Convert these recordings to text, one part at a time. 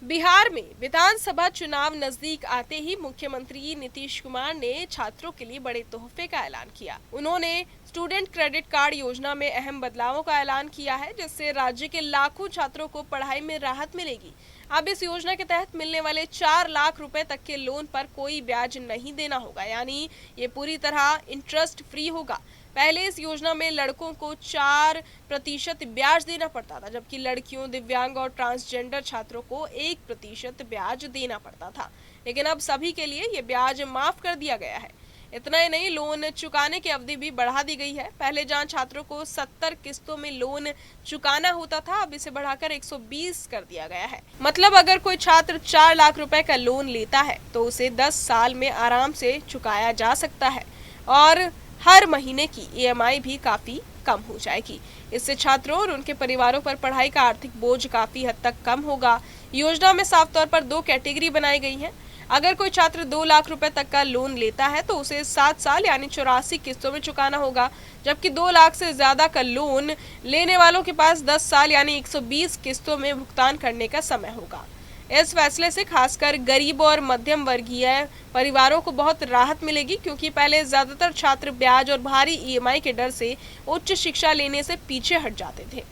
बिहार में विधानसभा चुनाव नजदीक आते ही मुख्यमंत्री नीतीश कुमार ने छात्रों के लिए बड़े तोहफे का ऐलान किया। उन्होंने स्टूडेंट क्रेडिट कार्ड योजना में अहम बदलावों का ऐलान किया है, जिससे राज्य के लाखों छात्रों को पढ़ाई में राहत मिलेगी। अब इस योजना के तहत मिलने वाले 4 लाख रुपए तक के लोन पर कोई ब्याज नहीं देना होगा, यानी ये पूरी तरह इंटरेस्ट फ्री होगा। पहले इस योजना में लड़कों को 4% ब्याज देना पड़ता था, जबकि लड़कियों, दिव्यांग और ट्रांसजेंडर छात्रों को 1% ब्याज देना पड़ता था। लेकिन अब सभी के लिए ये ब्याज माफ कर दिया गया है। इतना ही नहीं, लोन चुकाने की अवधि भी बढ़ा दी गई है। पहले जहां छात्रों को 70 किस्तों में लोन चुकाना होता था, अब इसे बढ़ाकर 120 कर दिया गया है। मतलब अगर कोई छात्र 4 लाख रुपए का लोन लेता है तो उसे 10 साल में आराम से चुकाया जा सकता है और हर महीने की EMI भी काफी कम हो जाएगी। इससे छात्रों और उनके परिवारों पर पढ़ाई का आर्थिक बोझ काफी हद तक कम होगा। योजना में साफ तौर पर 2 कैटेगरी बनाई गई है। अगर कोई छात्र 2 लाख रुपए तक का लोन लेता है तो उसे 7 साल यानी 84 किस्तों में चुकाना होगा, जबकि 2 लाख से ज्यादा का लोन लेने वालों के पास 10 साल यानी 120 किस्तों में भुगतान करने का समय होगा। इस फैसले से खासकर गरीब और मध्यम वर्गीय परिवारों को बहुत राहत मिलेगी, क्योंकि पहले ज्यादातर छात्र ब्याज और भारी EMI के डर से उच्च शिक्षा लेने से पीछे हट जाते थे।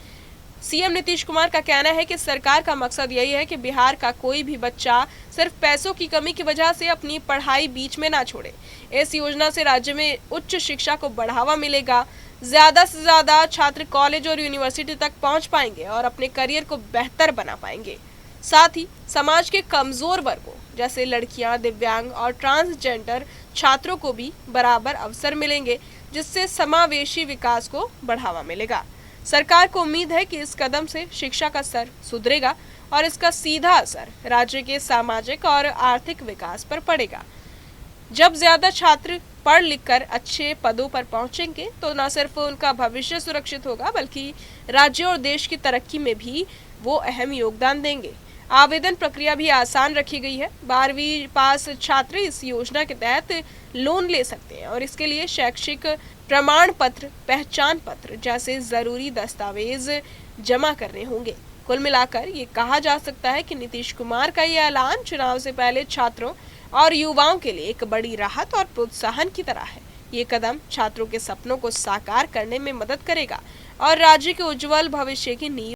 सीएम नीतीश कुमार का कहना है कि सरकार का मकसद यही है कि बिहार का कोई भी बच्चा सिर्फ पैसों की कमी की वजह से अपनी पढ़ाई बीच में ना छोड़े। इस योजना से राज्य में उच्च शिक्षा को बढ़ावा मिलेगा। ज्यादा से ज्यादा छात्र कॉलेज और यूनिवर्सिटी तक पहुंच पाएंगे और अपने करियर को बेहतर बना पाएंगे। साथ ही समाज के कमजोर वर्गों जैसे लड़कियां, दिव्यांग और ट्रांसजेंडर छात्रों को भी बराबर अवसर मिलेंगे, जिससे समावेशी विकास को बढ़ावा मिलेगा। सरकार को उम्मीद है कि इस कदम से शिक्षा का स्तर सुधरेगा और इसका सीधा असर राज्य के सामाजिक और आर्थिक विकास पर पड़ेगा। जब ज्यादा छात्र पढ़ लिखकर अच्छे पदों पर पहुंचेंगे तो न सिर्फ उनका भविष्य सुरक्षित होगा, बल्कि राज्य और देश की तरक्की में भी वो अहम योगदान देंगे। आवेदन प्रक्रिया भी आसान रखी गई है। 12वीं पास छात्र इस योजना के तहत लोन ले सकते हैं और इसके लिए शैक्षिक प्रमाण पत्र, पहचान पत्र जैसे जरूरी दस्तावेज जमा करने होंगे। कुल मिलाकर ये कहा जा सकता है कि नीतीश कुमार का ये ऐलान चुनाव से पहले छात्रों और युवाओं के लिए एक बड़ी राहत और प्रोत्साहन की तरह है। ये कदम छात्रों के सपनों को साकार करने में मदद करेगा और राज्य के उज्जवल भविष्य की नींव